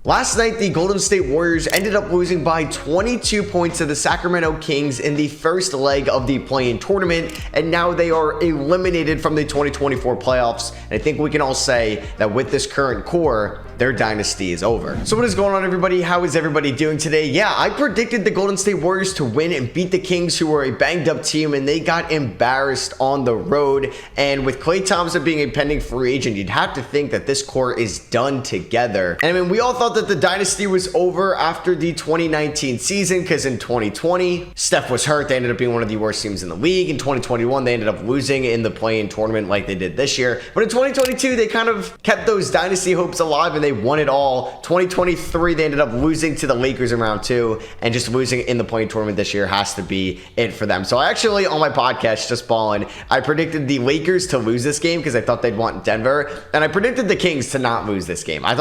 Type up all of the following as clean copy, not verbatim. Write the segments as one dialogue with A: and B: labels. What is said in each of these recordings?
A: Last night, the Golden State Warriors ended up losing by 22 points to the Sacramento Kings in the first leg of the play-in tournament, and now they are eliminated from the 2024 playoffs. And I think we can all say that with this current core, their dynasty is over. So what is going on, everybody? How is everybody doing today? Yeah, I predicted the Golden State Warriors to win and beat the Kings, who were a banged up team, and they got embarrassed on the road. And with Klay Thompson being a pending free agent, you'd have to think that this core is done together. And I mean, we all thought that the dynasty was over after the 2019 season, because in 2020, Steph was hurt. They ended up being one of the worst teams in the league. In 2021, they ended up losing in the play-in tournament like they did this year. But in 2022, they kind of kept those dynasty hopes alive, and they won it all. 2023, they ended up losing to the Lakers in round 2, and just losing in the play-in tournament this year has to be it for them. So I actually, on my podcast, Just Ballin', I predicted the Lakers to lose this game because I thought they'd want Denver, and I predicted the Kings to not lose this game. I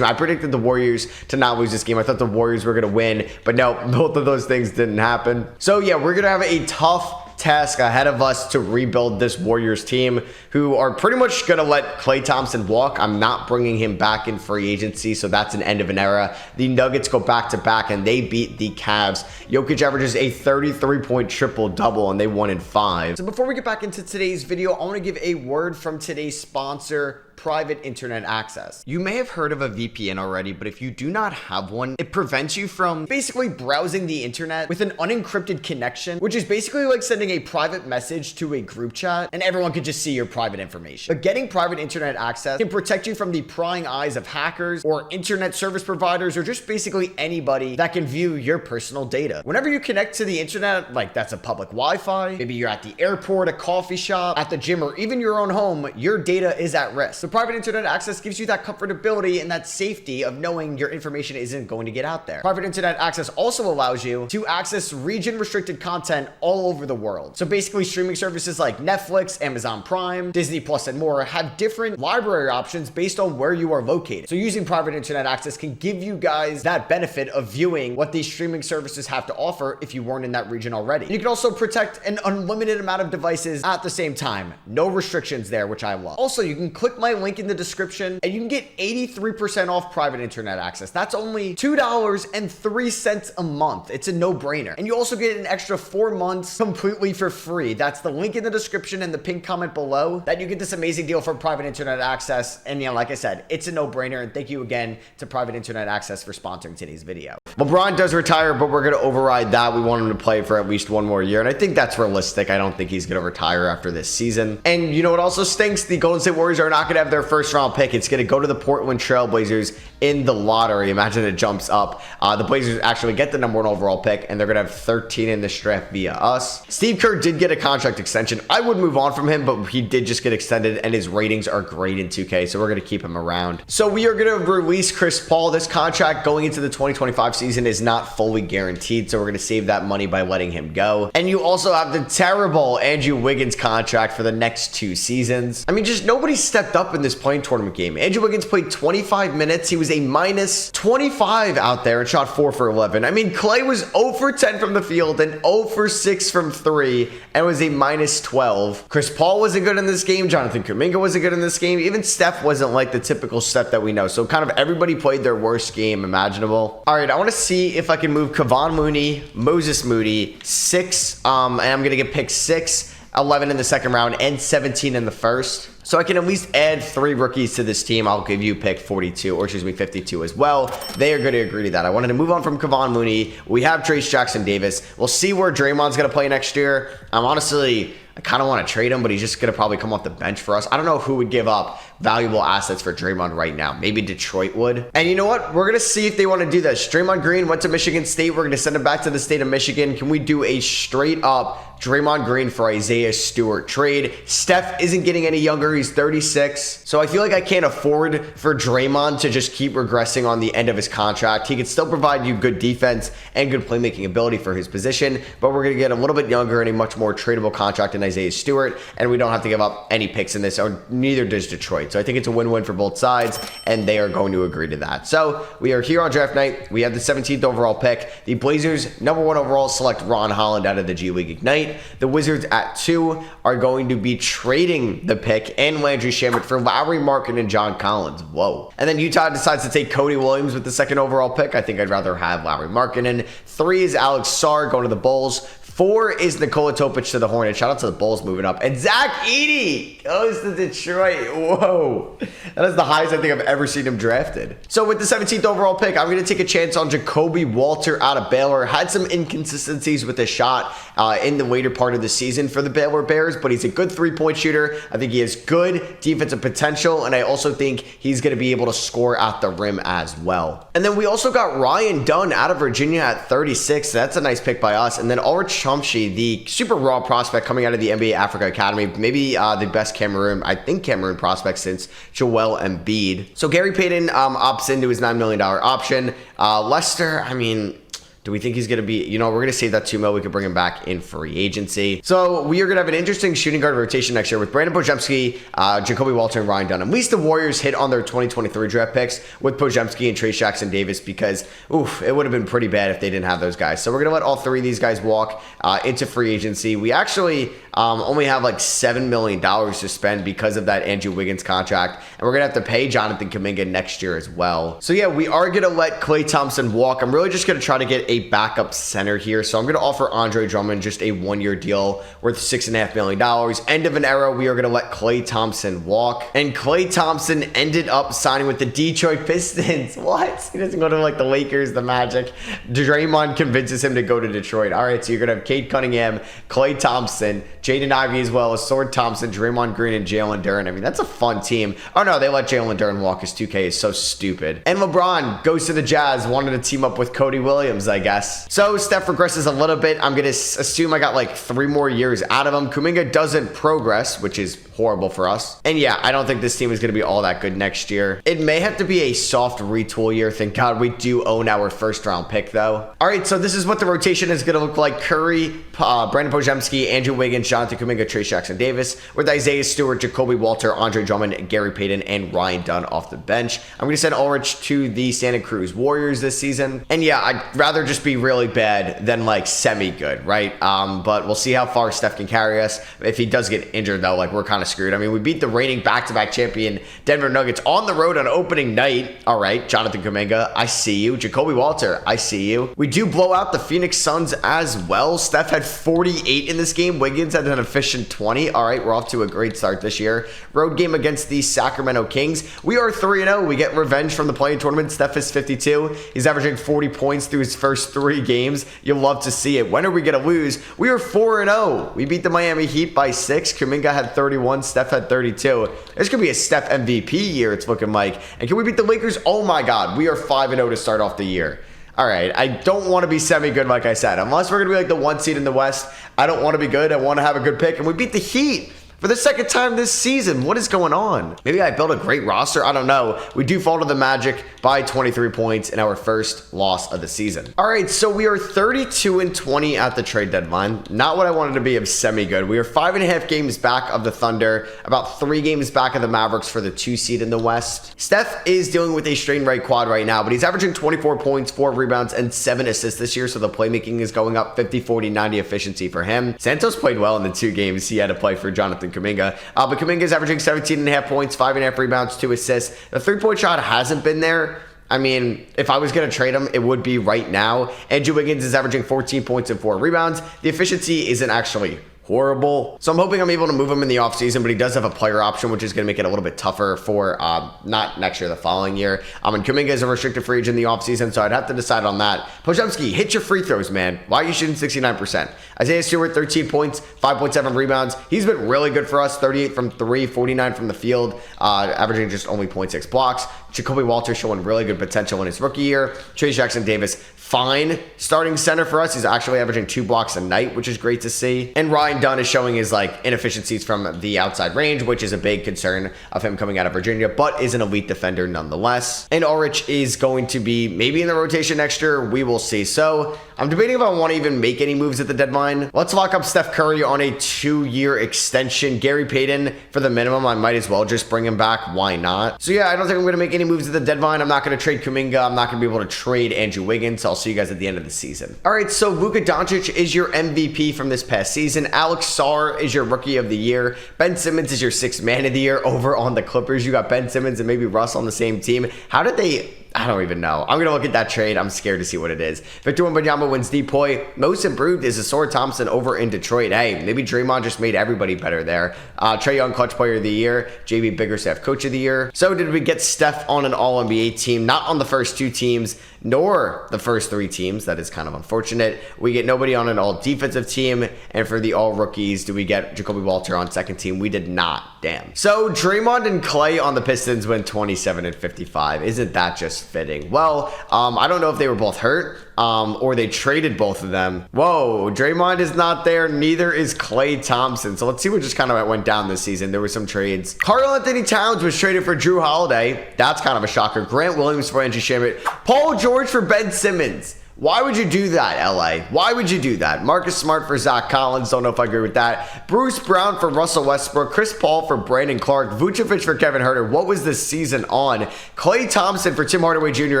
A: predicted the Warriors to not lose this game. I thought the Warriors were going to win, but no, both of those things didn't happen. So yeah, we're going to have a tough task ahead of us to rebuild this Warriors team, who are pretty much going to let Klay Thompson walk. I'm not bringing him back in free agency, so that's an end of an era. The Nuggets go back-to-back, and they beat the Cavs. Jokic averages a 33-point triple-double, and they won in 5. So before we get back into today's video, I want to give a word from today's sponsor, Private Internet Access. You may have heard of a VPN already, but if you do not have one, it prevents you from basically browsing the internet with an unencrypted connection, which is basically like sending a private message to a group chat and everyone could just see your private information. But getting Private Internet Access can protect you from the prying eyes of hackers or internet service providers, or just basically anybody that can view your personal data. Whenever you connect to the internet, like that's a public Wi-Fi, maybe you're at the airport, a coffee shop, at the gym, or even your own home, your data is at risk. So Private Internet Access gives you that comfortability and that safety of knowing your information isn't going to get out there. Private Internet Access also allows you to access region-restricted content all over the world. So basically, streaming services like Netflix, Amazon Prime, Disney Plus, and more have different library options based on where you are located. So using Private Internet Access can give you guys that benefit of viewing what these streaming services have to offer if you weren't in that region already. You can also protect an unlimited amount of devices at the same time. No restrictions there, which I love. Also, you can click my link in the description and you can get 83% off Private Internet Access. That's only $2.03 a month. It's a no-brainer. And you also get an extra 4 months completely for free. That's the link in the description and the pinned comment below, that you get this amazing deal for Private Internet Access. And yeah, like I said, it's a no-brainer. And thank you again to Private Internet Access for sponsoring today's video. LeBron does retire, but we're going to override that. We want him to play for at least one more year, and I think that's realistic. I don't think he's going to retire after this season. And you know what also stinks? The Golden State Warriors are not going to have their first round pick. It's going to go to the Portland Trail Blazers in the lottery. Imagine it jumps up. The Blazers actually get the #1 overall pick, and they're going to have 13 in this draft via us. Steve Kerr did get a contract extension. I would move on from him, but he did just get extended, and his ratings are great in 2K, so we're going to keep him around. So we are going to release Chris Paul. This contract going into the 2025 season is not fully guaranteed, so we're going to save that money by letting him go. And you also have the terrible Andrew Wiggins contract for the next 2 seasons. I mean, just nobody stepped up in this play-in tournament game. Andrew Wiggins played 25 minutes. He was a minus 25 out there and shot 4 for 11. I mean, Klay was 0 for 10 from the field and 0 for 6 from 3 and was a minus 12. Chris Paul wasn't good in this game. Jonathan Kuminga wasn't good in this game. Even Steph wasn't like the typical Steph that we know. So kind of everybody played their worst game imaginable. All right, I want to see if I can move Kevon Looney, Moses Moody, 6, and I'm going to get pick 6, 11 in the second round, and 17 in the first. So I can at least add 3 rookies to this team. I'll give you pick 42, or excuse me, 52 as well. They are going to agree to that. I wanted to move on from Kevon Looney. We have Trayce Jackson-Davis. We'll see where Draymond's going to play next year. I kind of want to trade him, but he's just going to probably come off the bench for us. I don't know who would give up valuable assets for Draymond right now. Maybe Detroit would. And you know what? We're going to see if they want to do this. Draymond Green went to Michigan State. We're going to send him back to the state of Michigan. Can we do a straight up Draymond Green for Isaiah Stewart trade? Steph isn't getting any younger. He's 36. So I feel like I can't afford for Draymond to just keep regressing on the end of his contract. He could still provide you good defense and good playmaking ability for his position, but we're going to get a little bit younger and a much more tradable contract in Isaiah Stewart, and we don't have to give up any picks in this, or neither does Detroit. So I think it's a win-win for both sides, and they are going to agree to that. So we are here on draft night. We have the 17th overall pick. The Blazers, #1 overall, select Ron Holland out of the G League Ignite. night. The Wizards at 2 are going to be trading the pick and Landry Shamet for Lauri Markkanen and John Collins. Whoa. And then Utah decides to take Cody Williams with the 2nd overall pick. I think I'd rather have Lauri Markkanen. 3 is Alex Sarr going to the Bulls. 4 is Nikola Topic to the Hornets. Shout out to the Bulls moving up. And Zach Edey goes to Detroit. Whoa. That is the highest I think I've ever seen him drafted. So with the 17th overall pick, I'm going to take a chance on Jacoby Walter out of Baylor. Had some inconsistencies with the shot in the later part of the season for the Baylor Bears, but he's a good 3-point shooter. I think he has good defensive potential, and I also think he's going to be able to score at the rim as well. And then we also got Ryan Dunn out of Virginia at 36. That's a nice pick by us. And then Ulrich Chomsky, the super raw prospect coming out of the NBA Africa Academy, maybe the best Cameroon prospect since Joel Embiid. So Gary Payton opts into his $9 million option. Lester, I mean, do we think he's going to be, we're going to save that $2 million. We could bring him back in free agency. So we are going to have an interesting shooting guard rotation next year with Brandon Podziemski, Jacoby Walter, and Ryan Dunn. At least the Warriors hit on their 2023 draft picks with Podziemski and Trayce Jackson-Davis because, it would have been pretty bad if they didn't have those guys. So we're going to let all 3 of these guys walk into free agency. We actually only have like $7 million to spend because of that Andrew Wiggins contract. And we're going to have to pay Jonathan Kuminga next year as well. So yeah, we are going to let Klay Thompson walk. I'm really just going to try to get a backup center here. So I'm going to offer Andre Drummond just a 1-year deal worth $6.5 million. End of an era. We are going to let Klay Thompson walk. And Klay Thompson ended up signing with the Detroit Pistons. What? He doesn't go to like the Lakers, the Magic. Draymond convinces him to go to Detroit. All right, so you're going to have Cade Cunningham, Klay Thompson, Jaden Ivey as well as Sword Thompson, Draymond Green, and Jalen Duren. I mean, that's a fun team. Oh no, they let Jalen Duren walk because 2K is so stupid. And LeBron goes to the Jazz, wanted to team up with Cody Williams, I guess. So Steph regresses a little bit. I'm going to assume I got like 3 more years out of him. Kuminga doesn't progress, which is horrible for us. And yeah, I don't think this team is going to be all that good next year. It may have to be a soft retool year. Thank God we do own our 1st round pick though. All right, so this is what the rotation is going to look like. Curry, Brandon Podziemski, Andrew Wiggins, Jonathan Kuminga, Trayce Jackson-Davis, with Isaiah Stewart, Jacoby Walter, Andre Drummond, Gary Payton, and Ryan Dunn off the bench. I'm going to send Ulrich to the Santa Cruz Warriors this season. And yeah, I'd rather just be really bad than like semi-good, right? But we'll see how far Steph can carry us. If he does get injured though, like we're kind of screwed. I mean, we beat the reigning back-to-back champion Denver Nuggets on the road on opening night. All right, Jonathan Kuminga, I see you. Jacoby Walter, I see you. We do blow out the Phoenix Suns as well. Steph had 48 in this game. Wiggins had an efficient 20. All right, we're off to a great start this year. Road game against the Sacramento Kings. We are 3-0. We get revenge from the play-in tournament. Steph is 52. He's averaging 40 points through his first 3 games. You'll love to see it. When are we going to lose? We are 4-0. We beat the Miami Heat by 6. Kuminga had 31. Steph had 32. This could be a Steph MVP year, it's looking like. And can we beat the Lakers? Oh my God. We are 5-0 to start off the year. All right, I don't want to be semi-good like I said. Unless we're going to be like the 1 seed in the West, I don't want to be good. I want to have a good pick. And we beat the Heat for the 2nd time this season. What is going on? Maybe I built a great roster. I don't know. We do fall to the Magic by 23 points in our first loss of the season. All right, so we are 32-20 at the trade deadline. Not what I wanted to be of semi-good. We are 5.5 games back of the Thunder, about 3 games back of the Mavericks for the 2 seed in the West. Steph is dealing with a strained right quad right now, but he's averaging 24 points, 4 rebounds, and 7 assists this year, so the playmaking is going up 50, 40, 90 efficiency for him. Santos played well in the 2 games he had to play for Jonathan Kuminga. But Kuminga is averaging 17.5 points, 5.5 rebounds, 2 assists. The 3-point shot hasn't been there. I mean, if I was going to trade him, it would be right now. Andrew Wiggins is averaging 14 points and 4 rebounds. The efficiency isn't actually horrible. So I'm hoping I'm able to move him in the offseason, but he does have a player option, which is going to make it a little bit tougher for not next year, the following year. And Kuminga is a restricted free agent in the offseason, so I'd have to decide on that. Podziemski, hit your free throws, man. Why are you shooting 69%? Isaiah Stewart, 13 points, 5.7 rebounds. He's been really good for us, 38 from 3, 49 from the field, averaging just only 0.6 blocks. Jacoby Walter showing really good potential in his rookie year. Trayce Jackson-Davis, fine starting center for us. He's actually averaging 2 blocks a night, which is great to see. And Ryan Dunn is showing his inefficiencies from the outside range, which is a big concern of him coming out of Virginia, but is an elite defender nonetheless. And Ulrich is going to be maybe in the rotation next year. We will see. So I'm debating if I want to even make any moves at the deadline. Let's lock up Steph Curry on a 2-year extension. Gary Payton for the minimum. I might as well just bring him back. Why not? So yeah, I don't think I'm going to make any moves at the deadline. I'm not going to trade Kuminga. I'm not going to be able to trade Andrew Wiggins. So I'll see you guys at the end of the season. All right, so Luka Doncic is your MVP from this past season. Alex Sarr is your Rookie of the Year. Ben Simmons is your Sixth Man of the Year. Over on the Clippers, you got Ben Simmons and maybe Russ on the same team. How did they... I don't even know. I'm going to look at that trade. I'm scared to see what it is. Victor Wembanyama wins DPOY. Most improved is Asor Thompson over in Detroit. Hey, maybe Draymond just made everybody better there. Trae Young Clutch Player of the Year. JB Biggerstaff Coach of the Year. So did we get Steph on an All-NBA team? Not on the first 2 teams, nor the first 3 teams. That is kind of unfortunate. We get nobody on an All-Defensive team. And for the All-Rookies, do we get Jacoby Walter on second team? We did not. Damn. So Draymond and Clay on the Pistons win 27 and 55. Isn't that just fitting? Well, I don't know if they were both hurt or they traded both of them. Whoa, Draymond is not there. Neither is Klay Thompson. So let's see what just kind of went down this season. There were some trades. Karl-Anthony Towns was traded for Drew Holiday. That's kind of a shocker. Grant Williams for Andrew Shamet. Paul George for Ben Simmons. Why would you do that, LA? Why would you do that? Marcus Smart for Zach Collins. Don't know if I agree with that. Bruce Brown for Russell Westbrook. Chris Paul for Brandon Clark. Vucevic for Kevin Huerter. What was this season on? Klay Thompson for Tim Hardaway Jr.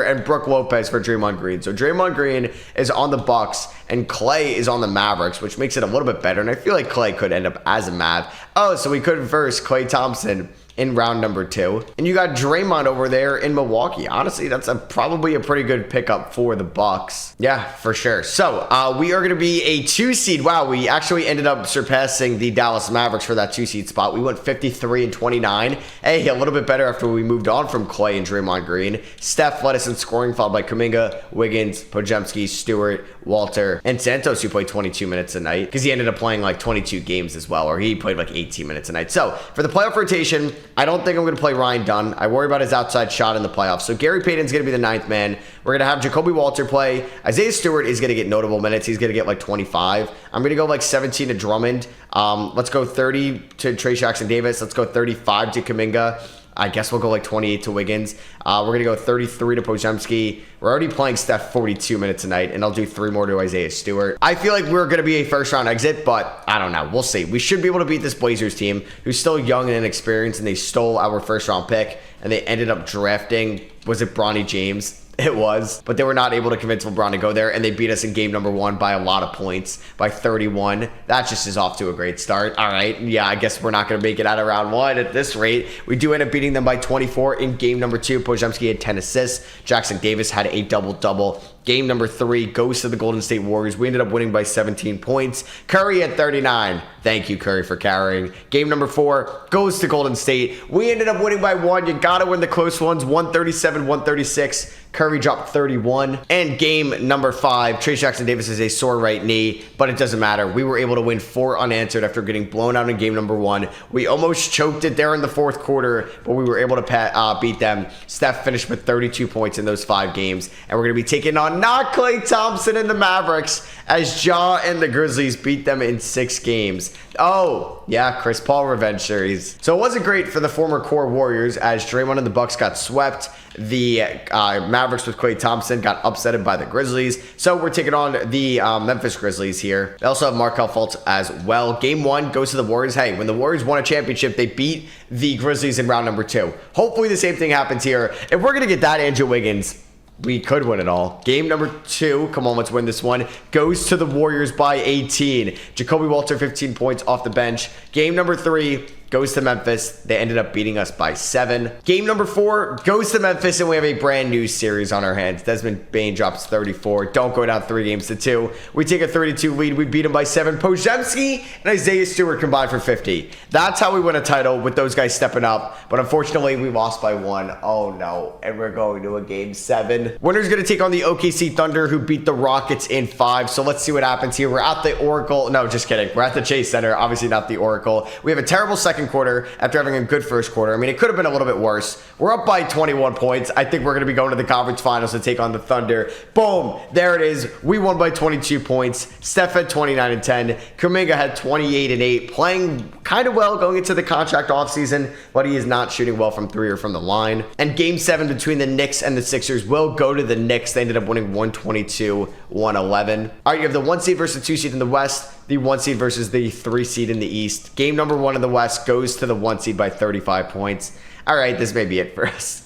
A: and Brooke Lopez for Draymond Green. So Draymond Green is on the Bucks and Klay is on the Mavericks, which makes it a little bit better. And I feel like Klay could end up as a Mav. Oh, so we could verse Klay Thompson in round number 2. And you got Draymond over there in Milwaukee. Honestly, that's probably a pretty good pickup for the Bucks. Yeah, for sure. So we are going to be a 2 seed. Wow, we actually ended up surpassing the Dallas Mavericks for that 2 seed spot. We went 53 and 29. Hey, a little bit better after we moved on from Klay and Draymond Green. Steph led us in scoring, followed by Kuminga, Wiggins, Podziemski, Stewart, Walter, and Santos, who played 22 minutes a night because he ended up playing like 22 games as well, or he played like 18 minutes a night. So for the playoff rotation, I don't think I'm going to play Ryan Dunn. I worry about his outside shot in the playoffs. So Gary Payton's going to be the 9th man. We're going to have Jacoby Walter play. Isaiah Stewart is going to get notable minutes. He's going to get like 25. I'm going to go like 17 to Drummond. Let's go 30 to Trey Jackson Davis. Let's go 35 to Kuminga. I guess we'll go like 28 to Wiggins. We're going to go 33 to Podziemski. We're already playing Steph 42 minutes a night, and I'll do 3 more to Isaiah Stewart. I feel like we're going to be a first-round exit, but I don't know. We'll see. We should be able to beat this Blazers team, who's still young and inexperienced, and they stole our first-round pick, and they ended up drafting, was it Bronny James? It was, but they were not able to convince LeBron to go there, and they beat us in game number 1 by a lot of points, by 31. That just is off to a great start. All right, yeah, I guess we're not going to make it out of round 1 at this rate. We do end up beating them by 24 in game number 2. Podziemski had 10 assists. Jackson Davis had a double-double. Game number 3 goes to the Golden State Warriors. We ended up winning by 17 points. Curry at 39. Thank you, Curry, for carrying. Game number 4 goes to Golden State. We ended up winning by 1. You got to win the close ones. 137, 136. Curry dropped 31. And game number 5, Trey Jackson Davis is a sore right knee, but it doesn't matter. We were able to win 4 unanswered after getting blown out in game number 1. We almost choked it there in the 4th quarter, but we were able to beat them. Steph finished with 32 points in those 5 games, and we're going to be taking on not Klay Thompson and the Mavericks, as Ja and the Grizzlies beat them in 6 games. Oh, yeah, Chris Paul revenge series. So it wasn't great for the former core Warriors, as Draymond and the Bucks got swept. The Mavericks with Klay Thompson got upsetted by the Grizzlies. So we're taking on the Memphis Grizzlies here. They also have Markelle Fultz as well. Game 1 goes to the Warriors. Hey, when the Warriors won a championship, they beat the Grizzlies in round number 2. Hopefully the same thing happens here. If we're going to get that Andrew Wiggins, we could win it all. Game number 2, come on, let's win this one, goes to the Warriors by 18. Jacoby Walter, 15 points off the bench. Game number 3 goes to Memphis. They ended up beating us by 7. Game number 4 goes to Memphis, and we have a brand new series on our hands. Desmond Bane drops 34. Don't go down 3 games to 2. We take a 32 lead. We beat him by 7. Podziemski and Isaiah Stewart combined for 50. That's how we win a title, with those guys stepping up. But unfortunately, we lost by 1. Oh no. And we're going to a game 7. Winner's going to take on the OKC Thunder, who beat the Rockets in 5. So let's see what happens here. We're at the Oracle. No, just kidding. We're at the Chase Center. Obviously not the Oracle. We have a terrible second quarter after having a good first quarter. I mean, it could have been a little bit worse. We're up by 21 points. I think we're going to be going to the conference finals to take on the Thunder. Boom. There it is. We won by 22 points. Steph had 29 and 10. Kuminga had 28 and 8. Playing kind of well going into the contract offseason, but he is not shooting well from 3 or from the line. And game 7 between the Knicks and the Sixers will go to the Knicks. They ended up winning 122-111. All right, you have the 1 seed versus the 2 seed in the West. The 1 seed versus the 3 seed in the East. Game number 1 in the West goes to the 1 seed by 35 points. All right, this may be it for us.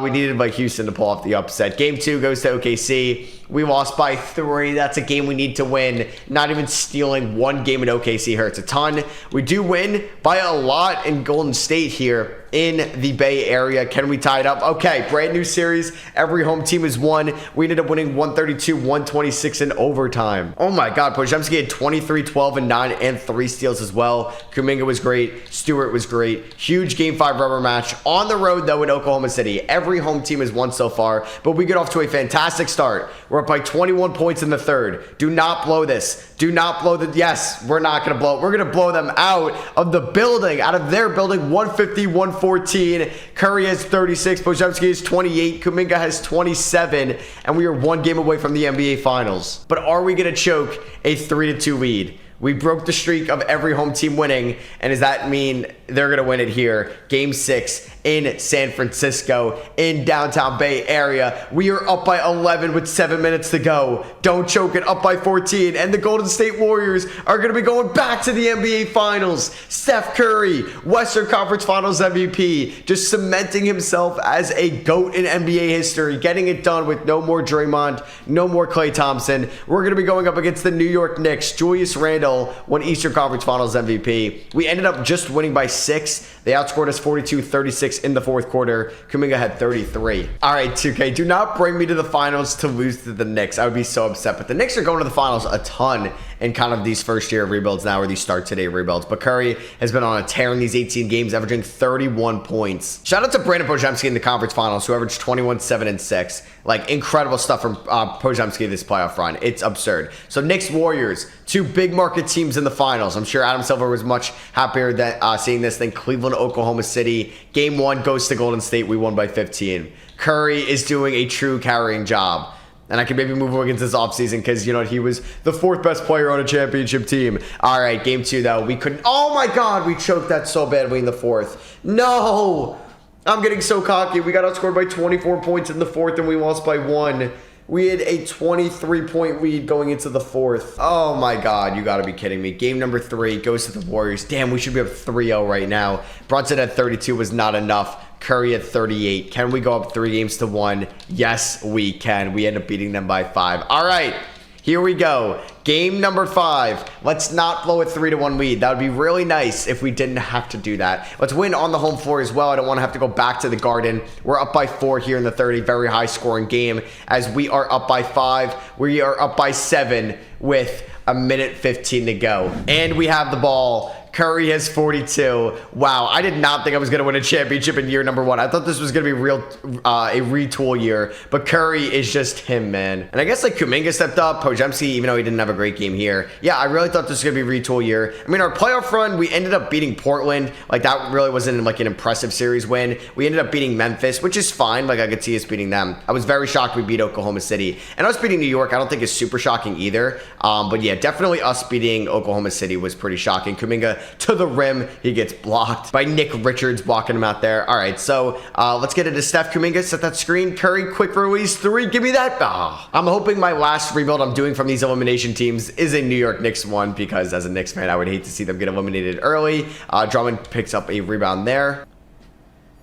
A: We needed like Houston to pull off the upset. Game 2 goes to OKC. We lost by 3. That's a game we need to win. Not even stealing one game in OKC hurts a ton. We do win by a lot in Golden State here in the Bay Area. Can we tie it up? Okay, brand new series. Every home team has won. We ended up winning 132-126 in overtime. Oh my God, Podziemski had 23, 12, and 9, and 3 steals as well. Kuminga was great. Stewart was great. Huge Game 5 rubber match. On the road, though, in Oklahoma City. Every home team has won so far, but we get off to a fantastic start. We're up by 21 points in the third. Do not blow this. Do not blow the... Yes, we're not going to blow it. We're going to blow them out of the building, out of their building, 150-114. Curry has 36. Podziemski has 28. Kuminga has 27. And we are one game away from the NBA Finals. But are we going to choke a 3-2 lead? We broke the streak of every home team winning, and does that mean they're going to win it here? Game 6 in San Francisco, in downtown Bay Area. We are up by 11 with 7 minutes to go. Don't choke it, up by 14, and the Golden State Warriors are going to be going back to the NBA Finals. Steph Curry, Western Conference Finals MVP, just cementing himself as a GOAT in NBA history, getting it done with no more Draymond, no more Klay Thompson. We're going to be going up against the New York Knicks. Julius Randle won Eastern Conference Finals MVP. We ended up just winning by 6. They outscored us 42-36 in the fourth quarter. Kuminga had 33. All right, 2K, do not bring me to the finals to lose to the Knicks. I would be so upset. But the Knicks are going to the finals a ton in kind of these first year of rebuilds now, or these start today rebuilds. But Curry has been on a tear in these 18 games, averaging 31 points. Shout out to Brandon Podziemski in the conference finals, who averaged 21, 7, and 6. Like, incredible stuff from Podziemski this playoff run. It's absurd. So Knicks, Warriors, 2 big market teams in the finals. I'm sure Adam Silver was much happier than seeing this than Cleveland, Oklahoma City. Game 1 goes to Golden State. We won by 15. Curry is doing a true carrying job. And I can maybe move him against this offseason because, you know, he was the 4th best player on a championship team. All right, game 2, though. We couldn't. Oh, my God. We choked that so badly in the 4th. No. I'm getting so cocky. We got outscored by 24 points in the 4th, and we lost by 1. We had a 23-point lead going into the 4th. Oh, my God. You got to be kidding me. Game number 3 goes to the Warriors. Damn, we should be up 3-0 right now. Brunson at 32 was not enough. Curry at 38. Can we go up 3 games to 1? Yes, we can. We end up beating them by 5. All right. Here we go. Game number 5. Let's not blow a 3-1 lead. That would be really nice if we didn't have to do that. Let's win on the home floor as well. I don't want to have to go back to the Garden. We're up by 4 here in the 30. Very high scoring game as we are up by 5. We are up by 7 with a minute 15 to go. And we have the ball. Curry has 42. Wow, I did not think I was going to win a championship in year number 1. I thought this was going to be a retool year, but Curry is just him, man. And I guess like Kuminga stepped up, Podziemski, even though he didn't have a great game here. Yeah, I really thought this was going to be a retool year. I mean, our playoff run, we ended up beating Portland. Like, that really wasn't like an impressive series win. We ended up beating Memphis, which is fine. Like, I could see us beating them. I was very shocked we beat Oklahoma City. And us beating New York, I don't think is super shocking either. But yeah, definitely us beating Oklahoma City was pretty shocking. Kuminga to the rim, he gets blocked by Nick Richards blocking him out there. All right, so let's get into Steph. Kuminga, set that screen. Curry, quick release 3, give me that. I'm hoping my last rebuild I'm doing from these elimination teams is a New York Knicks one, because as a Knicks fan, I would hate to see them get eliminated early. Drummond picks up a rebound there.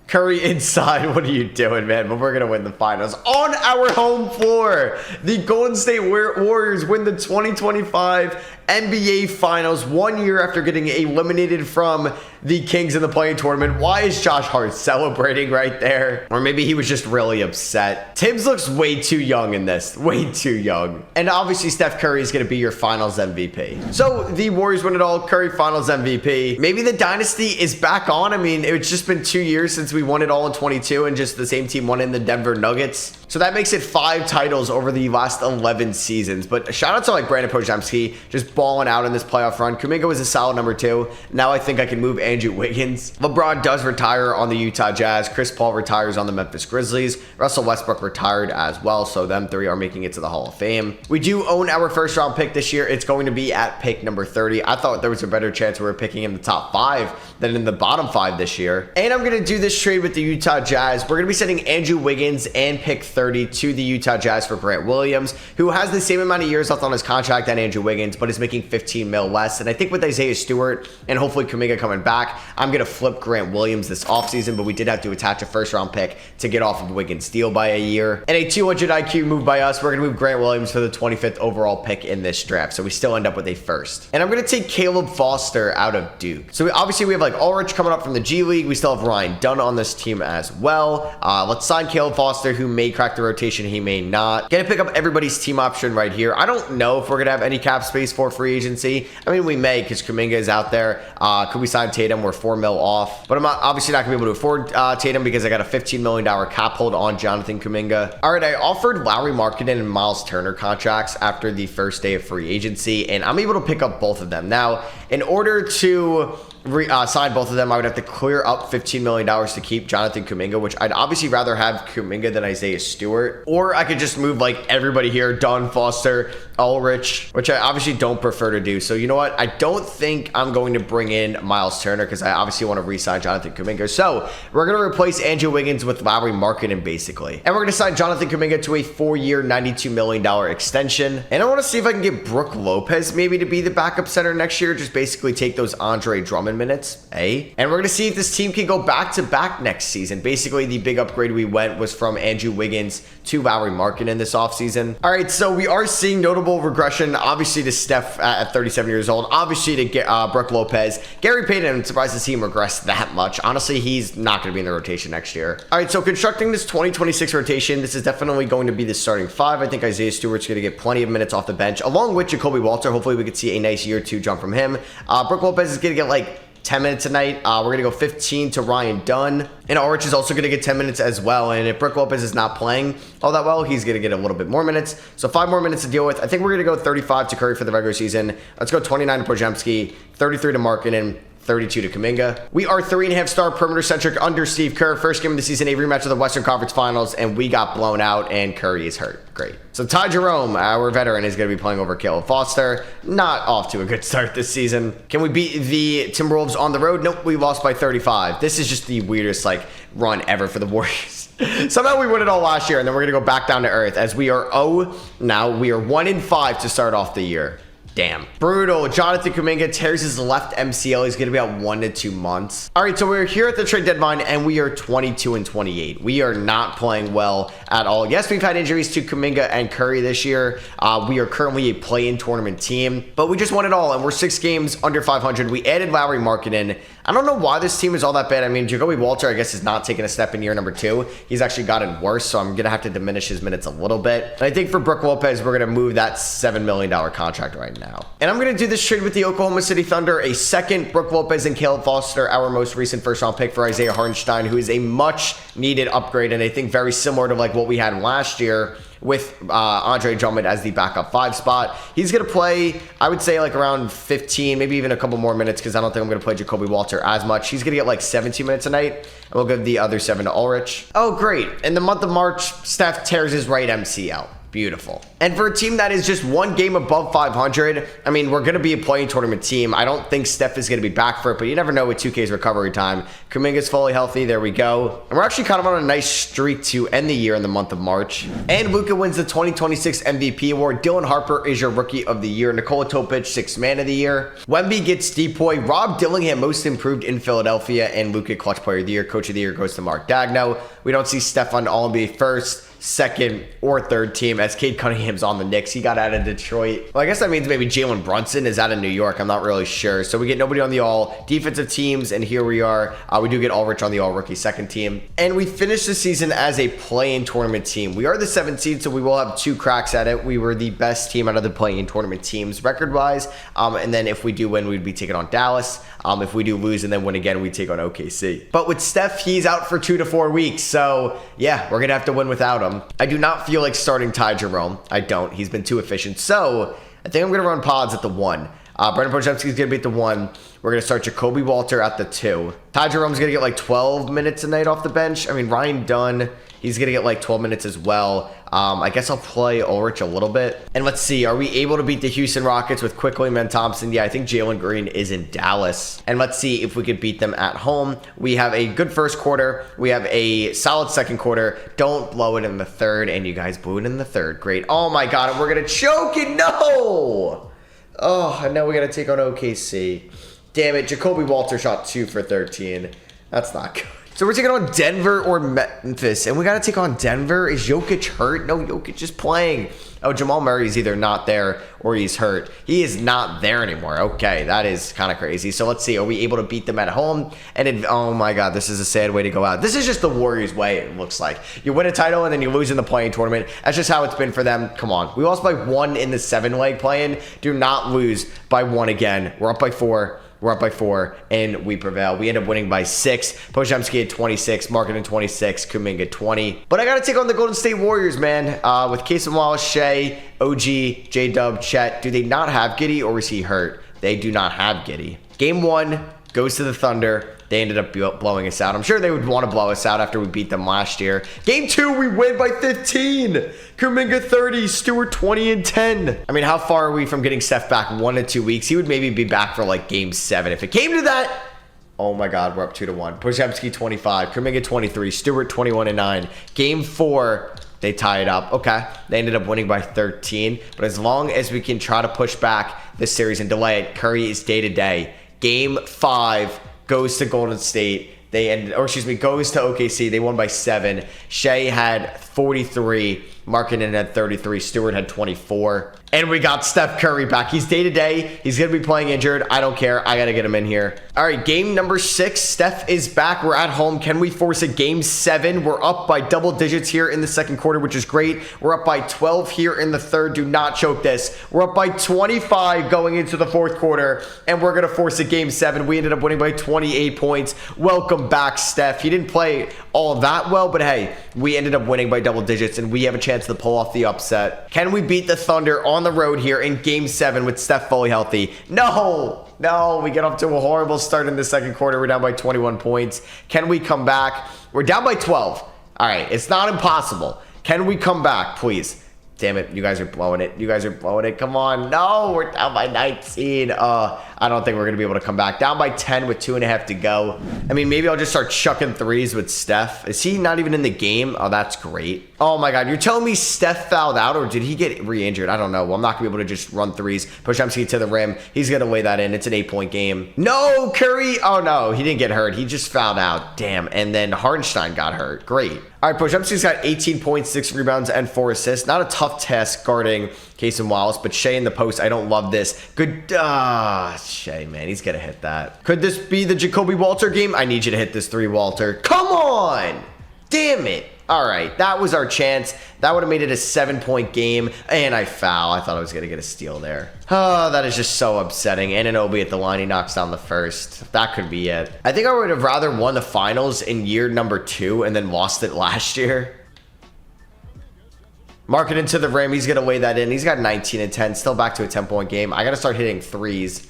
A: Curry inside. What are you doing, man? But we're going to win the finals on our home floor. The Golden State Warriors win the 2025 NBA Finals 1 year after getting eliminated from the Kings in the play-in tournament. Why is Josh Hart celebrating right there? Or maybe he was just really upset. Tibbs looks way too young in this. Way too young. And obviously Steph Curry is going to be your finals MVP. So the Warriors win it all. Curry finals MVP. Maybe the dynasty is back on. I mean, it's just been 2 years since we won it all in 22, and just the same team won in the Denver Nuggets. So that makes it 5 titles over the last 11 seasons. But shout out to like Brandon Podziemski, just balling out in this playoff run. Kuminga was a solid number 2. Now I think I can move Andrew Wiggins. LeBron does retire on the Utah Jazz. Chris Paul retires on the Memphis Grizzlies. Russell Westbrook retired as well. So them 3 are making it to the Hall of Fame. We do own our first round pick this year. It's going to be at pick number 30. I thought there was a better chance we were picking in the top 5 than in the bottom 5 this year. And I'm going to do this trade with the Utah Jazz. We're going to be sending Andrew Wiggins and pick 30 to the Utah Jazz for Grant Williams, who has the same amount of years left on his contract than Andrew Wiggins, but is making making 15 mil less. And I think with Isaiah Stewart and hopefully Kuminga coming back, I'm going to flip Grant Williams this offseason, but we did have to attach a first-round pick to get off of Wiggins' deal by a year. And a 200 IQ move by us, we're going to move Grant Williams for the 25th overall pick in this draft. So we still end up with a first. And I'm going to take Caleb Foster out of Duke. So obviously we have like Ulrich coming up from the G League. We still have Ryan Dunn on this team as well. Let's sign Caleb Foster, who may crack the rotation, he may not. Gonna pick up everybody's team option right here. I don't know if we're gonna have any cap space for free agency. I mean, we may, because Kuminga is out there. Could we sign Tatum? We're 4 mil off, but I'm obviously not gonna be able to afford Tatum because I got a $15 million cap hold on Jonathan Kuminga. All right, I offered Lauri Markkanen and Miles Turner contracts after the first day of free agency, and I'm able to pick up both of them. Now, in order to sign both of them, I would have to clear up $15 million to keep Jonathan Kuminga, which I'd obviously rather have Kuminga than Isaiah Stewart. Or I could just move like everybody here, Dunn, Foster, Ulrich, which I obviously don't prefer to do. So you know what? I don't think I'm going to bring in Miles Turner because I obviously want to re-sign Jonathan Kuminga. So we're going to replace Andrew Wiggins with Lauri Markkanen basically. And we're going to sign Jonathan Kuminga to a 4-year, $92 million extension. And I want to see if I can get Brook Lopez maybe to be the backup center next year. Just basically take those Andre Drummond minutes, and we're going to see if this team can go back-to-back next season. Basically, the big upgrade we went was from Andrew Wiggins to Lauri Markkanen this offseason. All right, so we are seeing notable regression, obviously, to Steph at 37 years old, obviously to get Brook Lopez. Gary Payton, I'm surprised to see him regress that much. Honestly, he's not going to be in the rotation next year. All right, so constructing this 2026 rotation, this is definitely going to be the starting five. I think Isaiah Stewart's going to get plenty of minutes off the bench, along with Jacoby Walter. Hopefully, we could see a nice year 2 jump from him. Brook Lopez is going to get like 10 minutes tonight. We're going to go 15 to Ryan Dunn. And Ulrich is also going to get 10 minutes as well. And if Brook Lopez is not playing all that well, he's going to get a little bit more minutes. So 5 more minutes to deal with. I think we're going to go 35 to Curry for the regular season. Let's go 29 to Podziemski, 33 to Markkanen, 32 to Kuminga. We are 3.5-star perimeter centric under Steve Kerr. First game of the season, a rematch of the Western Conference Finals, and we got blown out, and Curry is hurt. Great. So Ty Jerome, our veteran, is going to be playing over Caleb Foster. Not off to a good start this season. Can we beat the Timberwolves on the road? Nope, we lost by 35. This is just the weirdest run ever for the Warriors. Somehow we won it all last year, and then we're going to go back down to earth as we are now. We are 1-5 to start off the year. Damn. Brutal. Jonathan Kuminga tears his left MCL. He's going to be out 1 to 2 months. All right, so we're here at the trade deadline, and we are 22-28. We are not playing well at all. Yes, we've had injuries to Kuminga and Curry this year. We are currently a play-in tournament team, but we just won it all, and we're 6 games under 500. We added Lauri Markkanen. I don't know why this team is all that bad. I mean, Jacoby Walter, I guess, is not taking a step in year number 2. He's actually gotten worse, so I'm going to have to diminish his minutes a little bit. And I think for Brook Lopez, we're going to move that $7 million contract right now. And I'm going to do this trade with the Oklahoma City Thunder. A second Brook Lopez and Caleb Foster, our most recent first-round pick for Isaiah Hartenstein, who is a much-needed upgrade, and I think very similar to what we had last year with Andre Drummond as the backup 5 spot. He's going to play, I would say, around 15, maybe even a couple more minutes, because I don't think I'm going to play Jacoby Walter as much. He's going to get 17 minutes a night, and we'll give the other 7 to Ulrich. Oh, great. In the month of March, Steph tears his right MCL. Beautiful. And for a team that is just 1 game above 500, I mean, we're going to be a playing tournament team. I don't think Steph is going to be back for it, but you never know with 2K's recovery time. Kuminga's fully healthy. There we go. And we're actually kind of on a nice streak to end the year in the month of March. And Luka wins the 2026 MVP award. Dylan Harper is your Rookie of the Year. Nikola Topic, 6th Man of the Year. Wemby gets Depoy. Rob Dillingham, Most Improved in Philadelphia. And Luka, Clutch Player of the Year. Coach of the Year goes to Mark Daigneault. We don't see Steph on All-NBA first, second, or third team as Cade Cunningham's on the Knicks. He got out of Detroit. Well, I guess that means maybe Jalen Brunson is out of New York. I'm not really sure. So we get nobody on the all defensive teams, and here we are. We do get Ulrich on the all rookie second team. And we finished the season as a play-in tournament team. We are the 7th seed, so we will have 2 cracks at it. We were the best team out of the play-in tournament teams record-wise. And then if we do win, we'd be taking on Dallas. If we do lose and then win again, we take on OKC. But with Steph, he's out for 2 to 4 weeks. So yeah, we're going to have to win without him. I do not feel like starting Ty Jerome. I don't. He's been too efficient. So I think I'm going to run Pods at the 1. Brendan Podziemski is going to be at the 1. We're going to start Jacoby Walter at the 2. Ty Jerome's going to get 12 minutes a night off the bench. I mean, Ryan Dunn, he's going to get 12 minutes as well. I guess I'll play Ulrich a little bit. And let's see, are we able to beat the Houston Rockets with Quickley, Men Thompson? Yeah, I think Jalen Green is in Dallas. And let's see if we could beat them at home. We have a good first quarter. We have a solid second quarter. Don't blow it in the third. And you guys blew it in the third. Great. Oh my God, we're going to choke it. No! Oh, and now we got to take on OKC. Damn it, Jacoby Walter shot 2 for 13. That's not good. So we're taking on Denver or Memphis, and we got to take on Denver. Is Jokic hurt? No, Jokic is playing. Oh, Jamal Murray's either not there or he's hurt. He is not there anymore. Okay, that is kind of crazy. So let's see. Are we able to beat them at home? And oh my God, this is a sad way to go out. This is just the Warriors way, it looks like. You win a title and then you lose in the play-in tournament. That's just how it's been for them. Come on. We lost by 1 in the 7-leg play-in. Do not lose by 1 again. We're up by 4. We're up by 4, and we prevail. We end up winning by 6. Podziemski at 26, Markkanen 26, Kuminga 20. But I got to take on the Golden State Warriors, man. With Cason Wallace, Shea, OG, J-Dub, Chet. Do they not have Giddey, or is he hurt? They do not have Giddey. Game 1 goes to the Thunder. They ended up blowing us out. I'm sure they would want to blow us out after we beat them last year. Game 2, we win by 15. Kuminga 30, Stewart 20 and 10. I mean, how far are we from getting Steph back? 1 to 2 weeks. He would maybe be back for like game 7. If it came to that, oh my God, we're up 2-1. Podziemski 25, Kuminga 23, Stewart 21 and 9. Game 4, they tie it up. Okay, they ended up winning by 13. But as long as we can try to push back this series and delay it, Curry is day to day. Game 5 goes to Golden State. Goes to OKC. They won by 7. Shea had 43. Markkanen had 33. Stewart had 24. And we got Steph Curry back. He's day to day. He's going to be playing injured. I don't care. I got to get him in here. All right, game number 6. Steph is back. We're at home. Can we force a game 7? We're up by double digits here in the second quarter, which is great. We're up by 12 here in the third. Do not choke this. We're up by 25 going into the fourth quarter, and we're going to force a game 7. We ended up winning by 28 points. Welcome back, Steph. He didn't play all that well, but hey, we ended up winning by double digits, and we have a chance to pull off the upset. Can we beat the Thunder on the road here in game 7 with Steph fully healthy? No, we get off to a horrible start in the second quarter. We're down by 21 points. Can we come back? We're down by 12. All right, it's not impossible. Can we come back, please? Damn it, you guys are blowing it. You guys are blowing it. Come on. No, we're down by 19. I don't think we're going to be able to come back. Down by 10 with 2.5 to go. I mean, maybe I'll just start chucking threes with Steph. Is he not even in the game? Oh, that's great. Oh, my God. You're telling me Steph fouled out, or did he get re-injured? I don't know. Well, I'm not going to be able to just run threes. Podziemski to the rim. He's going to lay that in. It's an 8-point game. No, Curry. Oh, no. He didn't get hurt. He just fouled out. Damn. And then Hartenstein got hurt. Great. All right, Podziemski's got 18 points, 6 rebounds, and 4 assists. Not a tough task guarding Cason Wallace, but Shea in the post, I don't love this. Good. Shea, man, he's going to hit that. Could this be the Jacoby Walter game? I need you to hit this 3, Walter. Come on! Damn it. All right, that was our chance. That would have made it a 7-point game, and I foul. I thought I was going to get a steal there. Oh, that is just so upsetting. Anunoby at the line, he knocks down the first. That could be it. I think I would have rather won the finals in year number 2 and then lost it last year. Markkanen to the rim. He's going to weigh that in. He's got 19 and 10. Still back to a 10-point game. I got to start hitting threes.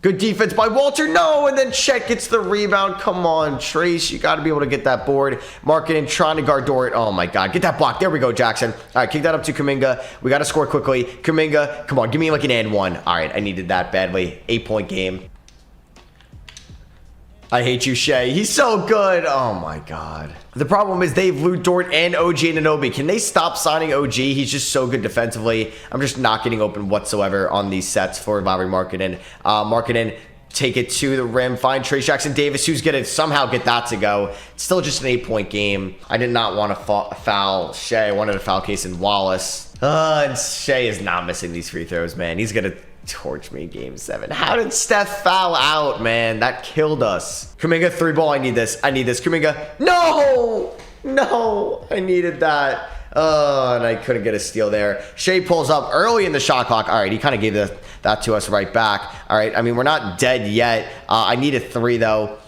A: Good defense by Walter. No, and then Chet gets the rebound. Come on, Trace. You got to be able to get that board. Markkanen trying to guard Dort. Oh, my God. Get that block. There we go, Jackson. All right, kick that up to Kuminga. We got to score quickly. Kuminga, come on. Give me like an and 1. All right, I needed that badly. 8-point game. I hate you, Shea. He's so good. Oh, my God. The problem is they have Lu Dort and OG Anunoby. Can they stop signing OG? He's just so good defensively. I'm just not getting open whatsoever on these sets for Lauri Markkanen. Markkanen, take it to the rim. Find Trayce Jackson-Davis, who's going to somehow get that to go. It's still just an 8-point game. I did not want to foul Shea. I wanted to foul Cason Wallace. And Shea is not missing these free throws, man. He's going to torch me game 7. How did Steph foul out, man? That killed us. Kuminga, 3-ball. I need this. Kuminga. No, I needed that. And I couldn't get a steal there. Shea pulls up early in the shot clock. All right, he kind of gave that to us right back. All right, I mean, we're not dead yet. I need a 3, though.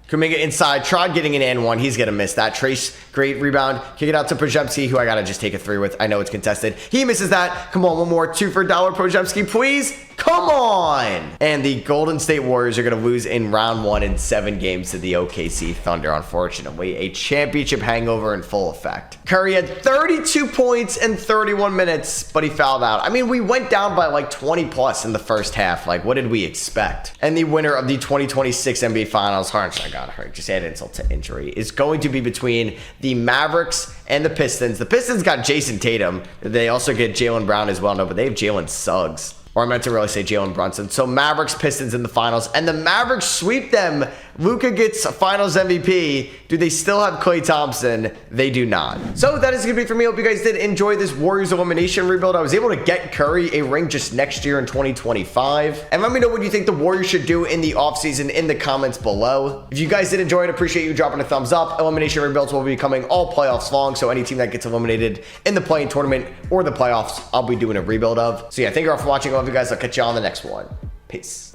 A: Kuminga inside, tried getting an and 1. He's going to miss that. Trace, great rebound. Kick it out to Podziemski, who I got to just take a 3 with. I know it's contested. He misses that. Come on, one more. 2 for $1, Podziemski, please. Come on. And the Golden State Warriors are going to lose in round 1 in 7 games to the OKC Thunder, unfortunately. A championship hangover in full effect. Curry had 32 points in 31 minutes, but he fouled out. I mean, we went down by like 20 plus in the first half. Like, what did we expect? And the winner of the 2026 NBA Finals, Hartenstein, got hurt. Just add insult to injury. Is going to be between the Mavericks and the Pistons. The Pistons got Jason Tatum. They also get Jaylen Brown as well. No, but they have Jalen Suggs. Or I meant to really say Jalen Brunson. So Mavericks, Pistons in the finals. And the Mavericks sweep them. Luka gets finals MVP. Do they still have Klay Thompson? They do not. So that is going to be for me. Hope you guys did enjoy this Warriors elimination rebuild. I was able to get Curry a ring just next year in 2025. And let me know what you think the Warriors should do in the offseason in the comments below. If you guys did enjoy it, I appreciate you dropping a thumbs up. Elimination rebuilds will be coming all playoffs long. So any team that gets eliminated in the play-in tournament or the playoffs, I'll be doing a rebuild of. So yeah, thank you all for watching. I love you guys. I'll catch you on the next one. Peace.